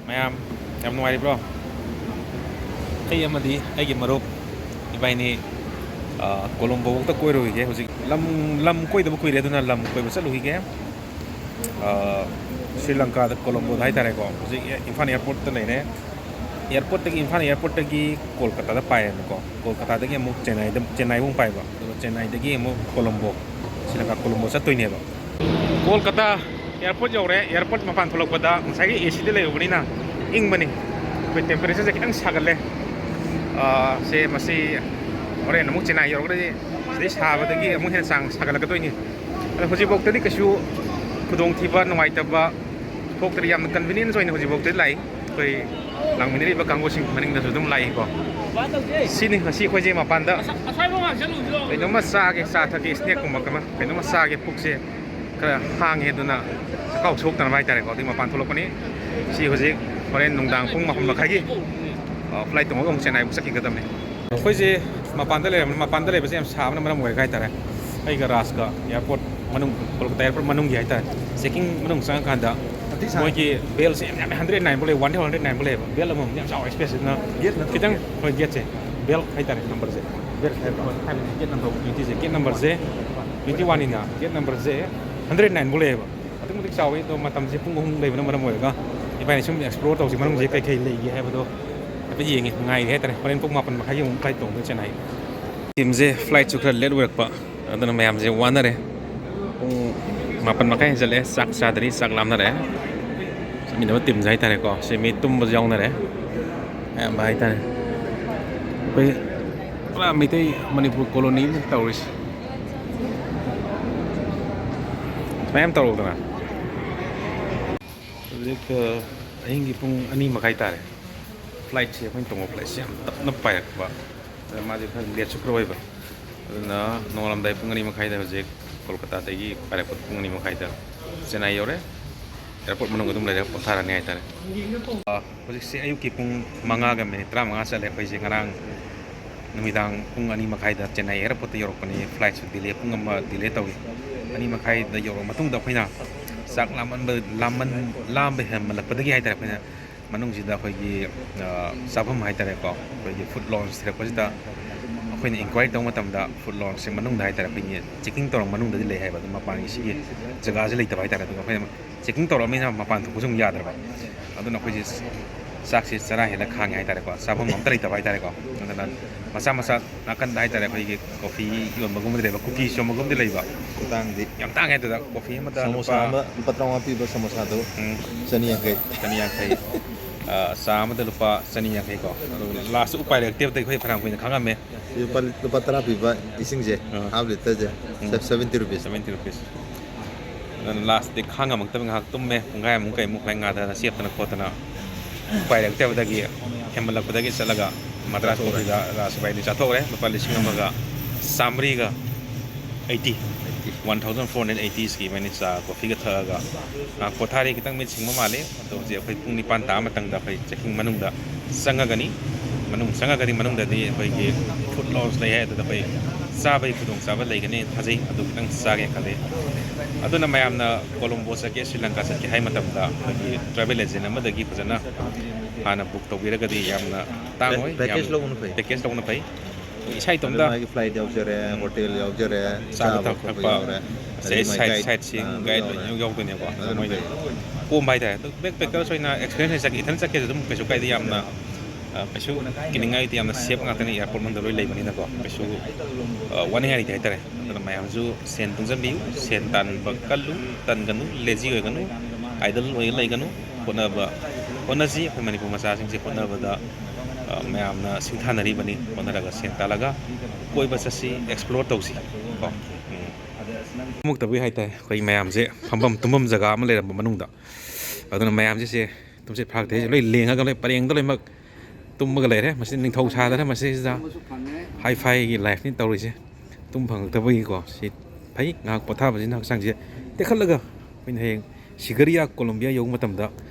ꯃꯌꯥꯝ ꯌꯥꯝ ꯅꯨꯡꯉꯥꯏꯔꯤꯕ꯭ꯔꯣ? ꯑꯩ ꯑꯃꯗꯤ ꯑꯩꯒꯤ ꯃꯔꯨꯞ ꯏꯕꯥꯏꯅꯤ ꯀꯣꯂꯣꯝꯕꯣꯐꯥꯎꯇ ꯀꯣꯏꯔꯨꯈꯤꯒꯦ ꯍꯧꯖꯤꯛ ꯂꯝ ꯀꯣꯏꯗꯕ ꯀꯨꯏꯔꯦ ꯑꯗꯨꯅ ꯂꯝ ꯀꯣꯏꯕ ꯆꯠꯂꯨꯈꯤꯒꯦ ꯁ꯭ꯔꯤ ꯂꯪꯀꯥꯗ ꯀꯣꯂꯣꯝꯕꯣꯗ ꯍꯥꯏꯇꯥꯔꯦꯀꯣ ꯍꯧꯖꯤꯛ ꯏꯝꯐꯥꯜ ꯏꯌꯥꯔꯄꯣꯔꯠꯇ ꯂꯩꯔꯦ ꯏꯌꯥꯔꯄꯣꯔꯠꯇꯒꯤ ꯏꯝꯐꯥꯜ ꯏꯌꯥꯔꯄꯣꯔꯠꯇꯒꯤ ꯀꯣꯜꯀꯇꯥꯗ ꯄꯥꯏꯌꯦꯕꯀꯣ ꯀꯣꯜꯀꯇꯥꯗꯒꯤ ꯑꯃꯨꯛ ꯆꯦꯟꯅꯥꯏꯐꯥꯎ ꯄꯥꯏꯕ ꯑꯗꯨꯒ ꯆꯦꯟꯅꯥꯏꯗꯒꯤ ꯑꯃꯨꯛ ꯀꯣꯂꯣꯝꯕꯣ ꯁ꯭ꯔꯤ ꯂꯪꯀꯥ ꯀꯣꯂꯣꯝꯕꯣ ꯆꯠꯇꯣꯏꯅꯦꯕ ꯀꯣꯜꯀꯇꯥ ꯏꯌꯥꯔꯄꯣꯔꯠ ꯌꯧꯔꯦ ꯏꯌꯥꯔꯄꯣꯔꯠ ꯃꯄꯥꯟ ꯊꯣꯛꯂꯛꯄꯗ ꯉꯁꯥꯏꯒꯤ ꯑꯦꯁꯤꯗ ꯂꯩꯔꯨꯕꯅꯤꯅ ꯏꯪꯕꯅꯤ ꯑꯩꯈꯣꯏ ꯇꯦꯝꯄꯔꯦꯆꯔꯁꯦ ꯈꯤꯇꯪ ꯁꯥꯒꯠꯂꯦ ꯁꯦ ꯃꯁꯤ ꯍꯣꯔꯦꯟ ꯑꯃꯨꯛ ꯆꯦꯟꯅꯥꯏ ꯌꯧꯔꯒꯗꯤ ꯁꯤꯗꯩ ꯁꯥꯕꯗꯒꯤ ꯑꯃꯨꯛ ꯍꯦꯟꯅ ꯆꯥꯡ ꯁꯥꯒꯠꯂꯛꯀꯗꯣꯏꯅꯤ ꯑꯗꯣ ꯍꯧꯖꯤꯛꯐꯥꯎꯇꯗꯤ ꯀꯩꯁꯨ ꯈꯨꯗꯣꯡꯊꯤꯕ ꯅꯨꯡꯉꯥꯏꯇꯕ ꯊꯣꯛꯇ꯭ꯔꯤ ꯌꯥꯝꯅ ꯀꯟꯚꯤꯅꯤꯌꯟꯁ ꯑꯣꯏꯅ ꯍꯧꯖꯤꯛꯐꯥꯎꯇꯗꯤ ꯂꯥꯛꯏ ꯑꯩꯈꯣꯏ ꯂꯥꯛꯃꯤꯟꯅꯔꯤꯕ ꯀꯥꯡꯕꯨꯁꯤꯡ ꯃꯅꯤꯡꯗꯁꯨ ꯑꯗꯨꯝ ꯂꯥꯛꯏꯀꯣ ꯁꯤꯅꯤ ꯉꯁꯤ ꯑꯩꯈꯣꯏꯁꯦ ꯃꯄꯥꯟꯗ ꯀꯩꯅꯣꯝꯃ ꯆꯥꯒꯦ ꯆꯥ ꯊꯛꯀꯦ ꯁ꯭ꯅꯦꯛꯀꯨꯝꯕ ꯀꯩꯅꯣꯝꯃ ꯆꯥꯒꯦ ꯄꯨꯛꯁꯦ ꯈꯔ ꯍꯥꯡꯉꯦ ꯑꯗꯨꯅ ꯆꯈꯥꯎ ꯁꯣꯛꯇꯅꯕ ꯍꯥꯏꯇꯥꯔꯦꯀꯣ ꯑꯗꯨꯒꯤ ꯃꯄꯥꯟ ꯊꯣꯛꯂꯛꯄꯅꯤ ꯁꯤ ꯍꯧꯖꯤꯛ ꯍꯣꯔꯦꯟ ꯅꯨꯡꯗꯥꯡ ꯄꯨꯡ 9:30ꯒꯤ ꯐ꯭ꯂꯥꯏꯠ ꯇꯣꯡꯉꯒ ꯑꯃꯨꯛ ꯆꯦꯟꯅꯥꯏꯕꯨꯛ ꯆꯠꯈꯤꯒꯗꯕꯅꯤ ꯑꯩꯈꯣꯏꯁꯦ ꯃꯄꯥꯟꯗ ꯂꯩꯔꯕꯅꯤ ꯃꯄꯥꯟꯗ ꯂꯩꯕꯁꯦ ꯌꯥꯝ ꯁꯥꯕꯅ ꯃꯔꯝ ꯑꯣꯏꯔꯒ ꯍꯥꯏꯇꯥꯔꯦ ꯑꯩꯒ ꯔꯥꯖꯀ ꯏꯌꯥꯔꯄꯣꯔꯠ ꯃꯅꯨꯡ ꯀꯣꯜꯀꯇꯥ ꯏꯌꯥꯔꯄꯣꯔꯠ ꯃꯅꯨꯡꯒꯤ ꯍꯥꯏꯇꯥꯔꯦ ꯆꯦꯛꯀꯤꯡ ꯃꯅꯨꯡ ꯆꯪꯉꯀꯥꯟꯗ ꯃꯣꯏꯒꯤ ꯕꯦꯜꯁꯦ ꯌꯥꯝ 109 ꯐꯥꯎ ꯂꯩ 109 ꯂꯩꯌꯦꯕ ꯕꯦꯜ ꯑꯃꯃꯝ ꯌꯥꯝ ꯆꯥꯎꯋꯦ ꯁ꯭ꯄꯦꯁꯁꯤꯅ ꯈꯤꯇꯪ ꯍꯣꯏ ꯒꯦꯠꯁꯦ ꯕꯦꯜ ꯍꯥꯏꯇꯥꯔꯦ ꯅꯝꯕꯔꯁꯦ ꯕꯦꯜ ꯍꯥꯏꯕꯗꯤ ꯒꯦꯠ ꯅꯝꯕꯔ 20ꯁꯦ ꯒꯦꯠ ꯅꯝꯕꯔꯁꯦ 21ꯅꯤꯅ ꯒꯦꯠ ꯅꯝꯕꯔꯁꯦ 109 ꯐꯥꯎ ꯂꯩꯌꯦꯕ ꯑꯗꯨꯛ ꯃꯇꯤꯛ ꯆꯥꯎꯋꯤ ꯑꯗꯣ ꯃꯇꯝꯁꯦ ꯄꯨꯡ 3 ꯂꯩꯕꯅ ꯃꯔꯝ ꯑꯣꯏꯔꯒ 이번에 좀 एक्सप्लोर तौसी मनुंग जे कई कई लेगी 하이ब도 하इफेट येंगे ngai 해 tare horen pung 8:30 yung flight tong chennai team je flight chu khara let work pa adana mayam je wanare pung 8:30 jale sak sadri sak lamna re mi na team jai tare ko se mi tum ba yaung na re am bai tare pai pura mi tai manipur colony tauris mayam tawro dana ꯍꯧꯖꯤꯛ ꯑꯍꯤꯡꯒꯤ ꯄꯨꯡ 2:30 ꯇꯥꯔꯦ ꯐ꯭ꯂꯥꯏꯠꯁꯦ ꯑꯩꯈꯣꯏꯅ ꯇꯣꯡꯕ ꯐ꯭ꯂꯥꯏꯠꯁꯦ ꯌꯥꯝ ꯇꯞꯅ ꯄꯥꯏꯔꯛꯄ ꯃꯥꯁꯦ ꯈꯔ ꯂꯦꯠꯁꯨ ꯈꯔ ꯑꯣꯏꯕ ꯑꯗꯨꯅ ꯅꯣꯡꯉꯥꯜꯂꯝꯗꯥꯏ ꯄꯨꯡ 2:30ꯗ ꯍꯧꯖꯤꯛ ꯀꯣꯜꯀꯇꯥꯗꯒꯤ ꯄꯥꯏꯔꯛꯄ ꯄꯨꯡ 2:30ꯗ ꯆꯦꯟꯅꯥꯏ ꯌꯧꯔꯦ ꯑꯦꯌꯥꯔꯄꯣꯔꯠ ꯃꯅꯨꯡꯗ ꯑꯗꯨꯝ ꯂꯩꯔꯒ ꯄꯣꯊꯥꯔꯅꯤ ꯍꯥꯏꯇꯥꯔꯦ ꯍꯧꯖꯤꯛꯁꯦ ꯑꯌꯨꯛꯀꯤ ꯄꯨꯡ 5:35 ꯆꯠꯂꯦ ꯑꯩꯈꯣꯏꯁꯦ ꯉꯔꯥꯡ ꯅꯨꯃꯤꯗꯥꯡ ꯄꯨꯡ 2:30ꯗ ꯆꯦꯟꯅꯥꯏ ꯑꯦꯌꯥꯔꯄꯣꯔꯠꯇ ꯌꯧꯔꯛꯄꯅꯤ ꯐ꯭ꯂꯥꯏꯠꯁꯨ ꯗꯤꯂꯦ ꯄꯨꯡ 1 ꯗꯤꯂꯦ ꯇꯧꯏ 2:30ꯗ ꯌꯧꯔꯛꯑ ꯃꯇꯨꯡꯗ ꯑꯩꯈꯣꯏꯅ ꯆꯥꯛ ꯂꯥꯝꯕ ꯍꯦꯟꯃꯜꯂꯛꯄꯗꯒꯤ ꯍꯥꯏꯇꯥꯔꯦ ꯑꯩꯈꯣꯏꯅ ꯃꯅꯨꯡꯁꯤꯗ ꯑꯩꯈꯣꯏꯒꯤ ꯆꯥꯐꯝ ꯍꯥꯏꯇꯥꯔꯦꯀꯣ ꯑꯩꯈꯣꯏꯒꯤ ꯐꯨꯗ ꯂꯣꯟꯁ ꯊꯤꯔꯛꯄꯁꯤꯗ ꯑꯩꯈꯣꯏꯅ ꯏꯟꯀ꯭ꯋꯥꯏꯔꯤ ꯇꯧꯕ ꯃꯇꯝꯗ ꯐꯨꯗ ꯂꯣꯟꯁꯁꯦ ꯃꯅꯨꯡꯗ ꯍꯥꯏꯇꯥꯔꯦ ꯑꯩꯈꯣꯏꯒꯤ ꯆꯦꯛꯀꯤꯡ ꯇꯧꯔ ꯃꯅꯨꯡꯗꯗꯤ ꯂꯩ ꯍꯥꯏꯕ ꯑꯗꯨ ꯃꯄꯥꯟꯒꯤ ꯁꯤꯒꯤ ꯖꯒꯥꯁꯦ ꯂꯩꯇꯕ ꯍꯥꯏꯇꯥꯔꯦ ꯑꯗꯨꯒ ꯑꯩꯈꯣꯏꯅ ꯆꯦꯛꯀꯤꯡ ꯇꯧꯔꯛꯑꯕꯅꯤꯅ ꯃꯄꯥꯟ ꯊꯣꯛꯄꯁꯨ ꯑꯃꯨꯛ ꯌꯥꯗ꯭ꯔꯕ ꯑꯗꯨꯅ ꯑꯩꯈꯣꯏꯁꯦ ꯆꯥꯛꯁꯦ ꯆꯔꯥ ꯍꯦꯜꯂ ꯈꯥꯡꯉꯦ ꯍꯥꯏꯇꯥꯔꯦꯀꯣ ꯆꯥꯐꯝ ꯑꯝꯇ ꯂꯩꯇꯕ ꯍꯥꯏꯇꯥꯔꯦꯀꯣ ꯑꯗꯨꯅ ꯃꯆꯥ ꯃꯆꯥ ꯅꯥꯀꯟꯗ ꯍꯥꯏꯇꯥꯔꯦ ꯑꯩꯈꯣꯏꯒꯤ ꯀꯣꯐꯤ ꯌꯣꯟꯕꯒꯨꯝꯕꯗꯤ ꯂꯩꯕ ꯀꯨꯀꯤꯁ ꯌꯣꯟꯕꯒꯨꯝꯕꯗꯤ ꯂꯩꯕ ꯇꯥꯡꯗꯤ ꯌꯥꯝ ꯇꯥꯡꯉꯦ ꯑꯗꯨꯗ ꯀꯣꯐꯤ ꯑꯃꯗ ꯁꯃꯣꯁꯥ ꯑꯃ ꯂꯨꯄꯥ 30 ꯄꯤꯕ ꯁꯃꯣꯁꯥꯗꯣ 150 ꯆꯥ ꯑꯃꯗ ꯂꯨꯄꯥ 150 ꯀꯣ ꯑꯗꯨ ꯂꯥꯁꯇ ꯎꯄꯥꯏ ꯂꯩꯔꯛꯇꯦꯕꯗ ꯑꯩꯈꯣꯏ ꯐꯅꯌꯥꯝ ꯀꯨꯏꯅ ꯈꯪꯉꯝꯃꯦ ꯂꯨꯄꯥ 10 ꯄꯤꯕ ꯏꯁꯤꯡꯁꯦ ꯍꯥꯐ ꯂꯤꯇꯔꯁꯦ 70 ꯔꯨꯄꯤꯁ 70 ꯔꯨꯄꯤꯁ ꯑꯗꯨꯅ ꯂꯥꯁꯇꯤ ꯈꯥꯡꯉꯝꯃꯛꯇꯕ ꯉꯥꯏꯍꯥꯛ ꯇꯨꯝꯃꯦ ꯄꯨꯡꯈꯥꯏꯃꯨꯛ ꯀꯩꯃꯨꯛ ꯉꯥꯗꯅ ꯆꯦꯞꯇꯅ ꯈꯣꯠꯇꯅ ꯎꯄꯥꯏ ꯂꯩꯔꯛꯇꯕꯗꯒꯤ ꯍꯦꯟꯃꯜꯂꯛꯄꯗꯒꯤ ꯆꯠꯂꯒ ꯃꯗ꯭ꯔꯥꯁ ꯀꯣꯐꯤꯗ ꯔꯥꯁꯕꯥꯏꯗꯤ ꯆꯥꯊꯣꯛꯈ꯭ꯔꯦ ꯂꯨꯄꯥ 1,180 1480ꯁꯀꯤ ꯃꯅꯤ ꯆꯥ ꯀꯣꯐꯤꯒ ꯊꯛꯑꯒ ꯄꯣꯊꯥꯔꯤ ꯈꯤꯇꯪ ꯃꯤꯠ ꯁꯤꯡꯕ ꯃꯥꯜꯂꯤ ꯑꯗꯣ ꯍꯧꯖꯤꯛ ꯑꯩꯈꯣꯏ ꯄꯨꯡ 9 ꯇꯥꯕ ꯃꯇꯝꯗ ꯑꯩꯈꯣꯏ ꯆꯦꯛꯀꯤꯡ ꯃꯅꯨꯡꯗ ꯆꯪꯉꯒꯅꯤ ꯆꯪꯉꯒꯗꯤ ꯃꯅꯨꯡꯗꯗꯤ ꯑꯩꯈꯣꯏꯒꯤ ꯐꯨꯗ ꯂꯣꯟꯁ ꯂꯩ ꯍꯥꯏ ꯑꯗꯨꯗ ꯑꯩꯈꯣꯏ ꯆꯥꯕꯒꯤ ꯈꯨꯗꯣꯡꯆꯥꯕ ꯂꯩꯒꯅꯤ ꯊꯥꯖꯩ ꯑꯗꯨ ꯈꯤꯇꯪ ꯆꯥꯒꯦ ꯈꯜꯂꯤ ꯑꯗꯨꯅ ꯃꯌꯥꯝꯅ ꯀꯣꯂꯣꯝꯕꯣ ꯆꯠꯀꯦ ꯁ꯭ꯔꯤ ꯂꯪꯀꯥ ꯆꯠꯀꯦ ꯍꯥꯏ ꯃꯇꯝꯗ ꯑꯩꯈꯣꯏꯒꯤ ꯇ꯭ꯔꯥꯚꯦꯜ ꯑꯦꯖꯦꯟ ꯑꯃꯗꯒꯤ ꯐꯖꯅ ꯍꯥꯟꯅ ꯕꯨꯛ ꯇꯧꯕꯤꯔꯒꯗꯤ ꯌꯥꯝꯅ ꯇꯥꯡꯉꯣꯏ ꯄꯦꯀꯦꯖ ꯂꯧꯕꯅ ꯐꯩ ꯄꯦꯀꯦꯖ ꯂꯧꯕꯅ ꯐꯩ ꯏꯁꯥ ꯏꯇꯣꯝꯇ ꯃꯥꯒꯤ ꯐ꯭ꯂꯥꯏꯠ ꯌꯥꯎꯖꯔꯦ ꯍꯣꯇꯦꯜ ꯌꯥꯎꯖꯔꯦ ꯆꯥꯕ ꯈꯣꯠꯄ ꯊꯛꯄ ꯌꯥꯎꯔꯦ ꯑꯗꯒꯤ ꯃꯥꯏ ꯁꯥꯏꯠ ꯁꯤꯡ ꯒꯥꯏꯗ ꯌꯥꯎꯔꯦ ꯂꯣꯏꯅ ꯌꯥꯎꯗꯣꯏꯅꯦꯀꯣ ꯑꯗꯣ ꯑꯗꯨꯅ ꯃꯣꯏꯗ ꯐꯩ ꯀꯣꯝꯕ ꯍꯥꯏꯇꯥꯔꯦ ꯑꯗꯣ ꯕꯦꯛ ꯄꯦꯀꯔꯁ ꯑꯣꯏꯅ ꯑꯦꯛꯁꯄꯤꯔꯦꯟꯁ ꯆꯠꯀꯦ ꯏꯊꯟ ꯆꯠꯀꯦꯁꯨ ꯑꯗꯨꯝ ꯀꯩꯁꯨ ꯀꯥꯏꯗꯦ ꯌꯥꯝꯅ ꯀꯩꯁꯨ ꯀꯤꯅꯤꯡꯉꯥꯏꯗꯤ ꯌꯥꯝꯅ ꯁꯦꯞ ꯉꯥꯛꯇꯅꯤ ꯏꯌꯥꯔꯄꯣꯔꯠ ꯃꯅꯨꯡꯗ ꯂꯣꯏ ꯂꯩꯕꯅꯤꯅꯀꯣ ꯀꯩꯁꯨ ꯋꯥꯅꯤꯡꯉꯥꯏ ꯂꯩꯇꯦ ꯍꯥꯏꯇꯥꯔꯦ ꯑꯗꯨꯅ ꯃꯌꯥꯝꯁꯨ ꯁꯦꯟ ꯇꯨꯡꯁꯤꯟꯕꯤꯌꯨ ꯁꯦꯟ ꯇꯥꯟꯕ ꯀꯜꯂꯨ ꯇꯟꯒꯅꯨ ꯂꯦꯖꯤ ꯑꯣꯏꯒꯅꯨ ꯑꯥꯏꯗꯜ ꯑꯣꯏꯒ ꯂꯩꯒꯅꯨ ꯍꯣꯠꯅꯁꯤ ꯑꯩꯈꯣꯏ ꯃꯅꯤꯄꯨꯔ ꯃꯆꯥꯁꯤꯡꯁꯦ ꯍꯣꯠꯅꯕꯗ ꯃꯌꯥꯝꯅ ꯁꯤꯡꯊꯥꯅꯔꯤꯕꯅꯤ ꯍꯣꯠꯅꯔꯒ ꯁꯦꯟ ꯇꯥꯜꯂꯒ ꯀꯣꯏꯕ ꯆꯠꯁꯤ ꯑꯦꯛꯁꯄ꯭ꯂꯣꯔ ꯇꯧꯁꯤ ꯀꯣ ꯑꯃꯨꯛꯇꯕꯨ ꯍꯥꯏꯇꯥꯔꯦ ꯑꯩꯈꯣꯏ ꯃꯌꯥꯝꯁꯦ ꯐꯝꯐꯝ ꯇꯨꯝꯐꯝ ꯖꯒꯥ ꯑꯃ ꯂꯩꯔꯝꯕ ꯃꯅꯨꯡꯗ ꯑꯗꯨꯅ ꯃꯌꯥꯝꯁꯦ ꯇꯨꯝꯁꯤꯠ ꯐꯥꯔꯛꯇꯦ ꯂꯣꯏ ꯂꯦꯡꯉꯒ ꯂꯣꯏ ꯄꯔꯦꯡꯗ ꯂꯣꯏꯅꯃꯛ ꯇꯨꯝꯃꯒ ꯂꯩꯔꯦ ꯃꯁꯤ ꯅꯤꯡꯊꯧ ꯁꯥꯗꯅ ꯃꯁꯤꯁꯤꯗ ꯍꯥꯏ ꯐꯥꯏꯒꯤ ꯂꯥꯏꯐꯅꯤ ꯇꯧꯔꯤꯁꯦ ꯇꯨꯝ ꯐꯪꯉꯛꯇꯕꯒꯤꯀꯣ ꯁꯤ ꯐꯩ ꯉꯥꯏꯍꯥꯛ ꯄꯣꯊꯥꯕꯁꯤꯅ ꯍꯛꯆꯥꯡꯁꯦ ꯇꯦꯛꯈꯠꯂꯒ ꯑꯩꯈꯣꯏꯅ ꯍꯌꯦꯡ ꯁꯤꯒꯔꯤꯌꯥ ꯀꯣꯂꯣꯝꯕꯤꯌꯥ ꯌꯧꯕ ꯃꯇꯝꯗ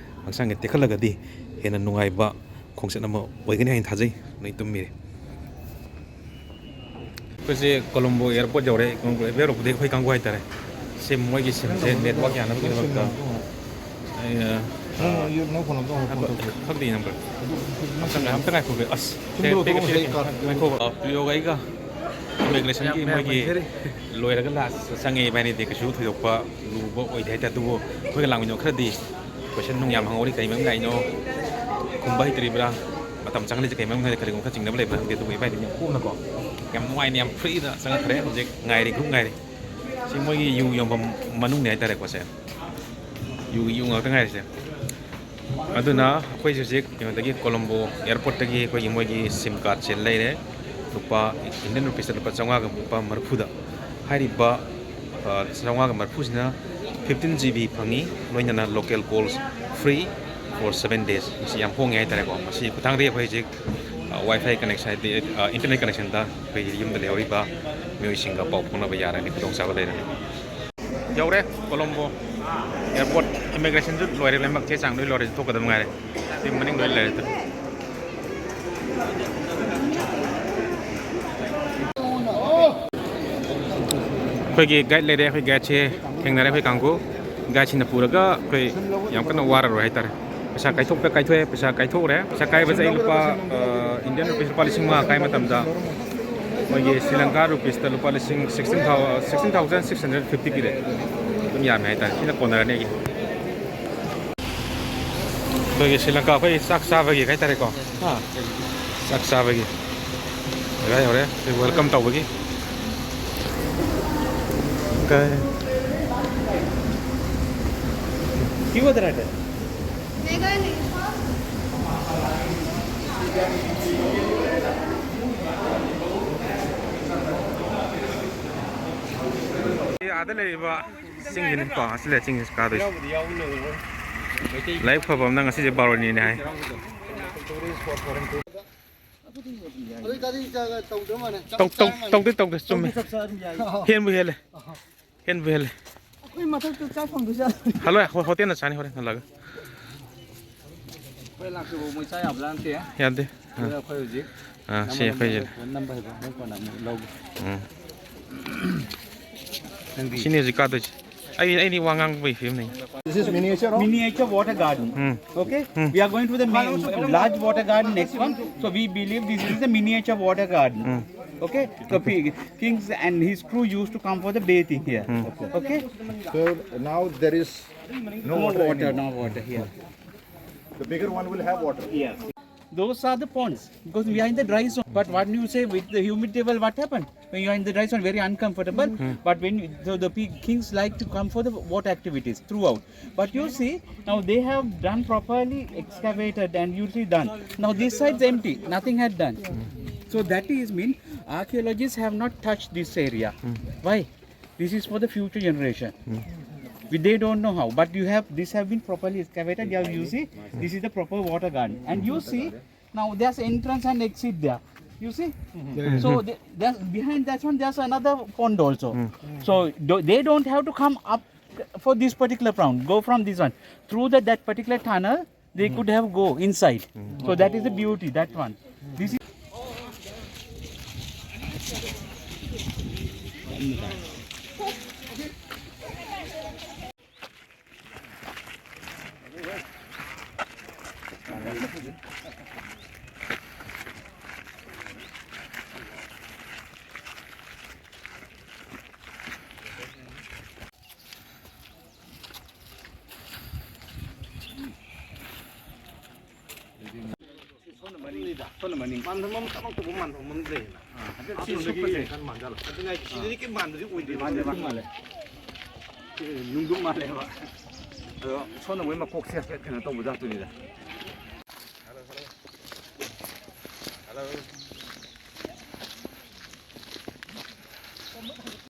ꯍꯛꯆꯥꯡꯁꯦ ꯇꯦꯛꯈꯠꯂꯒꯗꯤ ꯍꯦꯟꯅ ꯅꯨꯡꯉꯥꯏꯕ ꯈꯣꯡꯆꯠ ꯑꯃ ꯑꯣꯏꯒꯅꯤ ꯍꯥꯏꯅ ꯊꯥꯖꯩ ꯅꯣꯏ ꯇꯨꯝꯃꯤꯔꯦ ꯑꯩꯈꯣꯏꯁꯦ ꯀꯣꯂꯣꯝꯕꯣ ꯏꯌꯥꯔꯄꯣꯔꯠ ꯌꯧꯔꯦ ꯀꯣꯂꯣꯝꯕꯣ ꯏꯌꯥꯔꯄꯣꯔꯠ ꯌꯧꯔꯛꯄꯗꯒꯤ ꯑꯩꯈꯣꯏ ꯀꯥꯡꯕꯨ ꯍꯥꯏꯇꯥꯔꯦ ꯁꯤꯝ ꯃꯣꯏꯒꯤ ꯁꯤꯝꯁꯦ network ꯌꯥꯅꯕꯒꯤꯗꯃꯛꯇ you know from the khắc đi number hấp tắc ngay phục về us video cái immigration ki mogi loiraga la sangi bani de kashu thuyokpa lubo oidhe ta du khoi lang no khradi question nung yam hangori kai mam ngai no kumbai tribra matam changli kai mam ngai kari ngka chingna lebra de du bai ni ku na ko yam nuai niam free da sang thre je ngai ri ngai ri si mogi yu yom manung ne ta re ko se yu ngak ta ngai se aduna khoi je je tagi Colombo airport tagi khoi mogi sim card chen lai re lupa Indian rupees lupa changwa ga lupa marphuda hairiba changwa ga marphusina 15 GB phangi loinana local calls free for 7 days si yam hong ai tare ko si khutang re phai je wifi connection internet connection da phai yum da lewi ba myo singa pau phona ba yara ni khudong sa ba le yaure Colombo airport immigration ju loire lemak che chang doi lore thok ka dam ngai ti maning doi le khoi guide le re khoi guide che thengna re khoi kangku guide china puraga khoi yam kana war ro hai tar pesa kai thok pe kai thwe pesa kai thok re pesa kai ba jai lupa Indian rupees lupa lising ma kai matam da khoi ge Sri Lanka rupees ta lupa lising 16650 ki re tum yam hai tar sina corner ne gi khoi ge Sri Lanka khoi sak sa ba gi kai tar ko ha sak sa ba gi rai hore welcome tau ba gi okay ki badra hai ada le ba singin pa asle singin ka do live phabam na ngasi je baro ni ne hai tong chum hen bu hele hello hotel na chani hore laga yande si phai je sini ji ka do ai ni wangang bai film nahi This is miniature water garden. Okay, we are going to the large water garden next one. So we believe this is the miniature water garden. Okay, so kings and his crew used to come for the bathing here. Okay, So now there is no water anymore. no water here. The bigger one will have water. Yes. Those are the ponds because we are in the dry zone. But what do you say with the humid table? What happened when you are in the dry zone? Very uncomfortable. But when so the kings like to come for the water activities throughout. But you see now they have done properly excavated and usually done. Now this side's empty. Nothing had done. So that is mean archaeologists have not touched this area. Why? This is for the future generation. They don't know how, but you have this have been properly excavated. You see, this is the proper water garden, and you see now there's entrance and exit there. You see, so there's behind that one there's another pond also. So they don't have to come up for this particular pond. Go from this one through that particular tunnel. They could have go inside. So that is the beauty. That one. This is.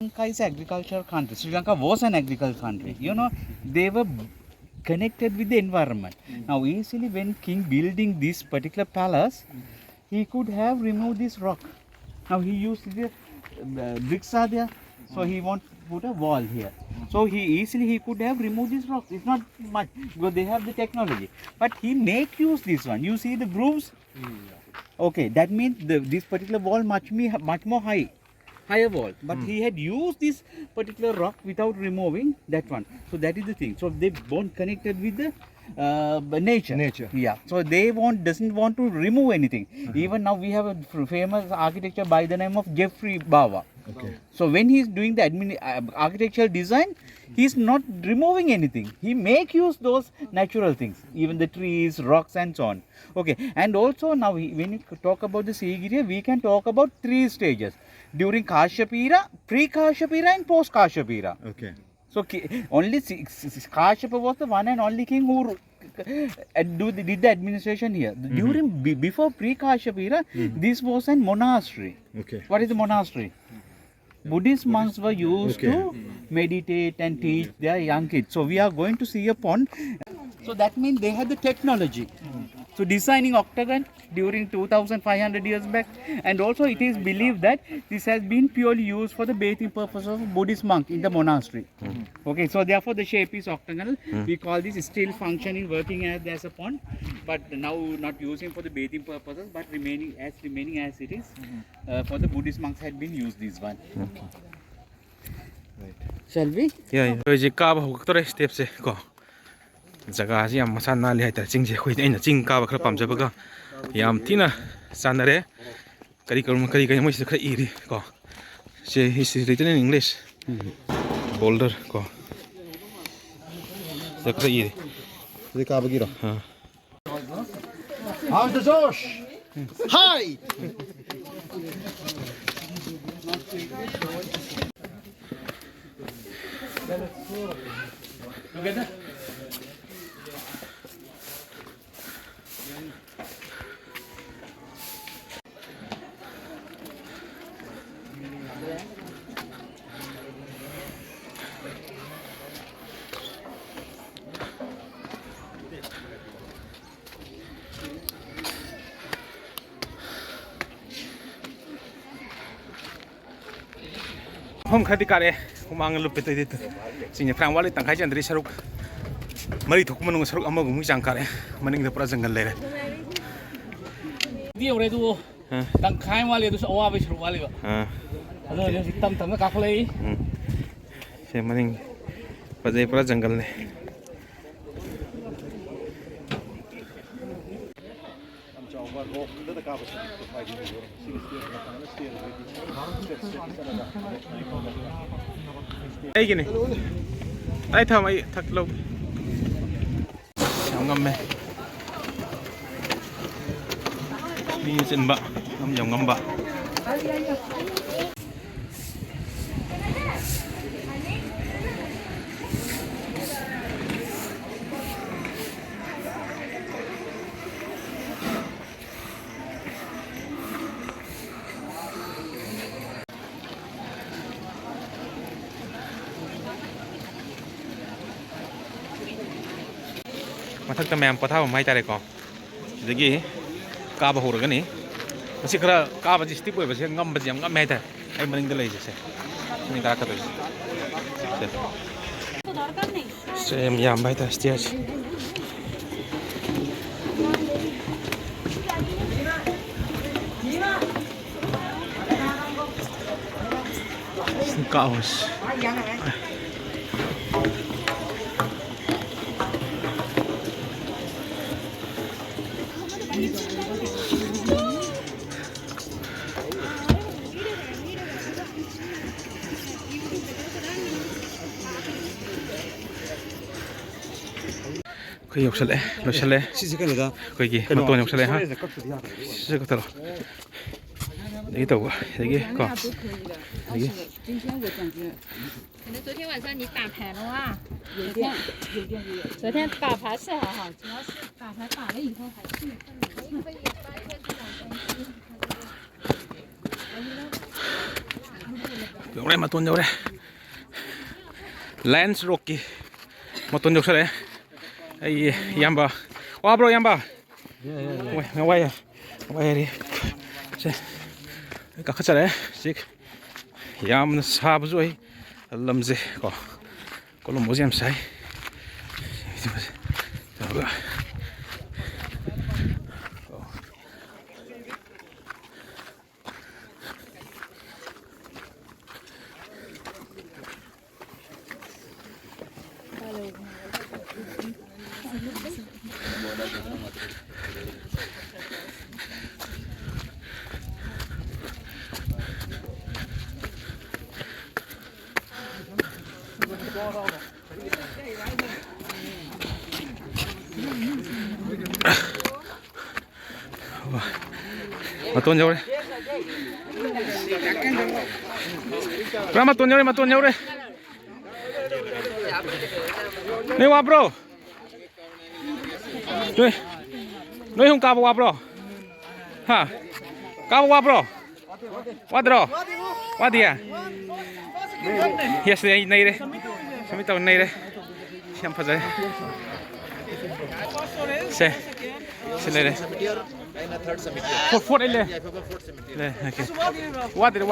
Sri Lanka is an agricultural country. Sri Lanka was an agricultural country. You know, they were connected with the environment. Now, easily when king building this particular palace, he could have removed this rock. Now he used the bricks are there, so he wants to put a wall here. So he could have removed this rock. It's not much because they have the technology. But he make use this one. You see the grooves. Okay, that means this particular wall much more higher wall. But he had used this particular rock without removing that one. So that is the thing. So they both connected with the nature. Yeah. So they doesn't want to remove anything. Even now we have a famous architecture by the name of Jeffrey Bawa. Okay. So when he's doing the architectural design, he's not removing anything. He make use those natural things, even the trees, rocks, and so on. Okay. And also now when you talk about the Sigiriya, we can talk about 3 stages: during Kashyap era, pre-Kashyap era, and post-Kashyap era. Okay. So only Kashyapa was the one and only king who did the administration here. During before pre-Kashyapa era, this was a monastery. Okay. What is the monastery? Buddhist monks were used to meditate and teach their young kids. So we are going to see a pond. So that means they had the technology. So designing octagon during 2500 years back, and also it is believed that this has been purely used for the bathing purpose of Buddhist monk in the monastery. Okay, so therefore the shape is octagonal. We call this still functioning, working as a pond, but now not using for the bathing purposes, but remaining as it is. For the Buddhist monks had been used this one. Shall we? Yeah, yeah. Kaba hukatore step se ko. Jaga ji am masan na li hai ta ching je khoi ina ching kaba khra pam jaba ga. Yam tina sanare kari kari mo se khra iri ko. Se is written in English. Boulder ko. Se khra iri. Ini kah begitu? How's the Josh? Hi. Together. Hom khati kare humang lupe te te sing frang wali tangkai jan dari saruk mari thok manung saruk ama gumi jang kare maning de pura jangal le Dia orang tu tangkai wali tu sewa habis wali pak. Ada yang hitam tam nak lagi. se maning pajai pura jangal le ai gini ai tham ai thak lo yang ngam me ni chen ba ngam yang ngam ba mathak ta mayam patha mai tare ko jagi ka ba hor ga ni masi khara ka ba ji stip oi ba se ngam ba jam ngam mai ta ai maning da lai se ni ka ka to se yam bai ta stairs kaos Kau yok sale, lo sale. Sisi kan ada. Kau iki, matun yok sale ha. Sisi kau tero. Lagi tahu, lagi kau. Lagi. 可能昨天晚上你打牌了哇？昨天打牌是还好，主要是打牌打了以后还是Yok le matun yok le. Lens Rocky. Matun yok sale. Ai yamba. Wah bro yamba. Wah ngawai ya. Ngawai ni. Se. Kakak sale. Sik. Yam sab zoi. Lamze ko. Kalau museum sai. Coba. Matun jauh deh. Bro, matun jauh deh. Nih wah bro. Nih hung kau wah bro. Ha, kau wah bro. Wah bro. Wah dia. Yes deh, naik deh. Kami tahu naik deh. Siapa saja. Se le Fort ile le okay what it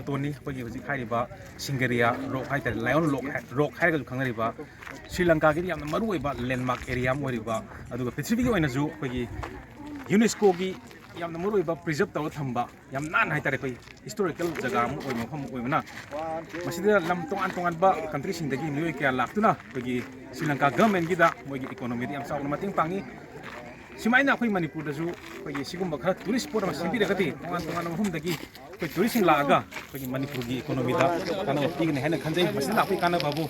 ตัวนี้พออยู่ที่ค่ายริบะสิงเกเรียโรคให้แต่ไลออนโรคให้ก็อยู่ข้างริบะศรีลังกาที่ยามนั้นมารู้ว่าแลนด์มาร์คเอเรียมวยริบะอะดูกับพิธีที่ว่าในจูพอยูเนสโกกียามนั้นมารู้ว่า preserve ตัวทำบะยามนั้นให้แต่พอ historical จักรมุ้ยมันเขามุ้ยมันนะมาสิเดียลำตรงอันบะ country สิงเดกีมิวเกียร์ลักตุนะพอศรีลังกา government กีดะมวย economy ที่ยามสาวนั้นมาติ้งปังนี้Simaina koi Manipur da ju koi sigumba khara tourist spot ma simbi da gati tongan hum da gi koi tourist la aga koi Manipur gi economy da kana pig ne hena khanjai masina koi kana babu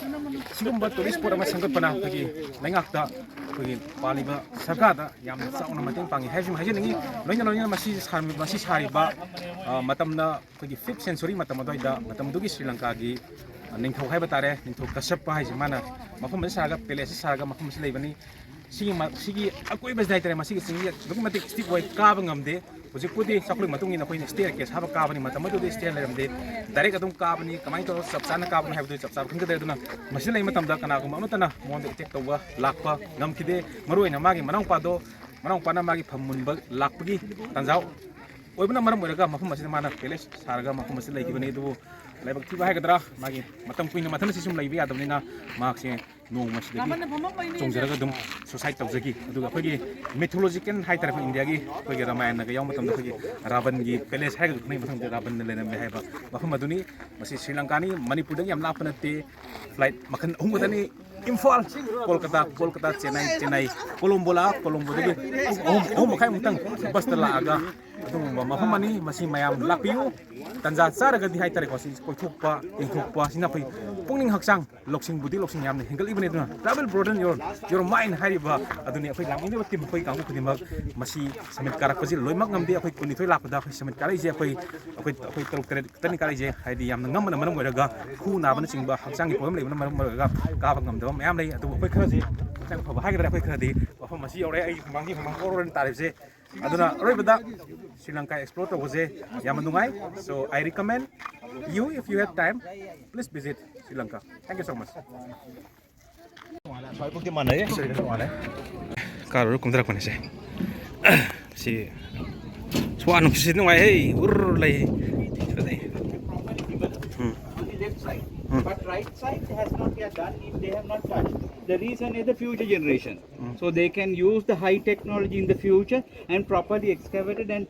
sigumba tourist spot ma sangat pana koi lengak da koi paliba sarkar da yam sauna mating pangi hajum hajin ngi loina masi sari ba matamna koi 5th century matam adoi da matam dugi Sri Lanka gi ningthau hai batare ningthau kasap pa hai mana mafam man saraga palace saraga mafam si leibani sigi akoi bas dai tare masigi singi dogmatic stick boy ka bangam de hoje pudi sakli matung ina koi stair ke saba ka bani matam do stair leram de direct adum ka bani kamai to sabsana ka bani have do sabsab khang de duna masin lai matam da kana kuma matana mon de tek towa lakpa ngam khide maroi na magi manang pa do manang pa na magi phamun ba lakpagi tanjau oibna maram oiraga mafum masin mana palace saraga mafum masin lai kibani du laibak thiba hai gadra magi matam kuina mathana sisum laibi adamni na mark se nong masdagi chongjaraga dum society tawjagi aduga khoi mythological hai taraf india gi khoi ramayana ga yaw matam da khoi ravan gi palace hai ga nei mathang de ravan le nam hai ba mafum aduni masi Sri Lanka ni Manipur dang yam lapna te flight makhan humudani Imphal Kolkata Chennai Colombo dagi makai mutang bus la aga adum mafum ani masi mayam lakpiu tanja saraga di hai tare ko si koithokpa ingthokpa sina pai pungning haksang loksing budi loksing yam ne hingal ibne duna travel broaden your mind hariba aduni apai lam inde tim pai kang khudi mak masi samit karak paji loimak ngamde apai kuni thoi lakda apai samit karai je apai taruk tani karai je haidi yam ngam na manam oiraga khu na ban singba haksang gi problem leibna manam oiraga ka ba ngam da mayam lei atu apai khara je sang phaba hai ga apai khara di apai masi yore ai mang koron tarif je aduna roibada Sri Lanka explore to was Yamanungai. So I recommend you, if you have time, please visit Sri Lanka. Thank you so much. Kalau kum terak mana sih? Si suanu sih nungai hey urlai. But right side has not yet done if they have not touched. The reason is the future generation. So they can use the high technology in the future and properly excavate it and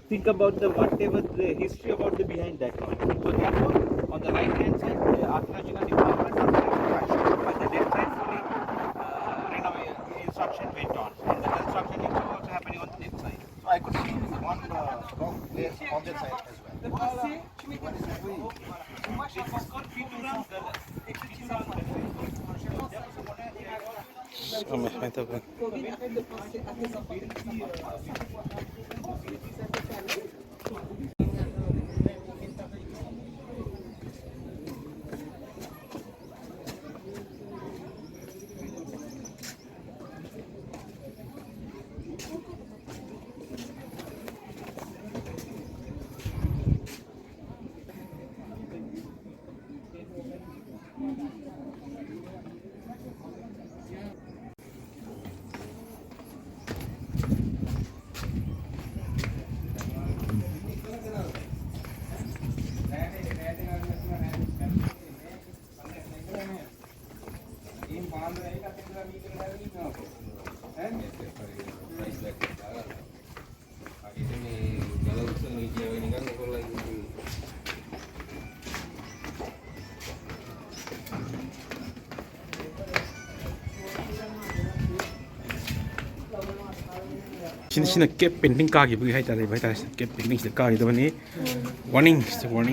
think about the whatever the history about the behind that one. So therefore, on the right hand side, the archaeological department not touched, but the left side fully construction went on, and the construction is also happening on the left side. So I could see one rock place on that side as well. 시나 꽤 밴딩 가기 보기 하이다래 바이다 꽤 밴딩 시 가기 더니 warning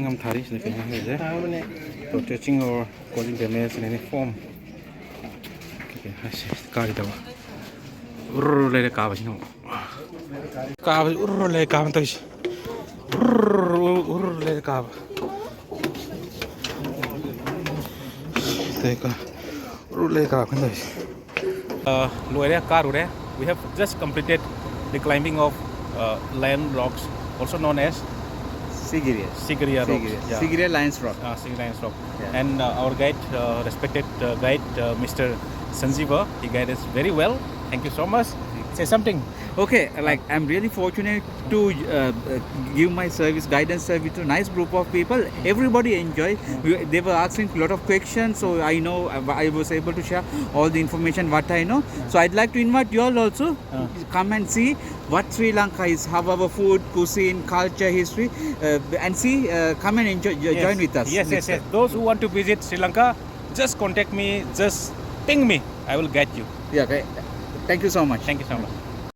am thari se fe je protecting or causing damage in any form okay hashi 가기 더 우르르레 가바 시노 가바 우르르레 가바 또 시 우르르레 가바 देखा उरुले का कंदा लोएरे car we have just completed the climbing of land rocks also known as Sigiriya rocks. Sigiriya Lions Rock. Sigiriya Lions rock. Yeah. And our guide, respected guide, Mr. Sanjeeva, he guided us very well. Thank you so much. Say something. Okay, like I'm really fortunate to give my service, guidance service to a nice group of people. Everybody enjoyed. They were asking a lot of questions, so I know I was able to share all the information what I know. So I'd like to invite you all also come and see what Sri Lanka is, how our food, cuisine, culture, history, and see. Come and enjoy, join with us. Yes. Those who want to visit Sri Lanka, just contact me. Just ping me. I will guide you. Yeah. Okay. Thank you so much. Thank you so much.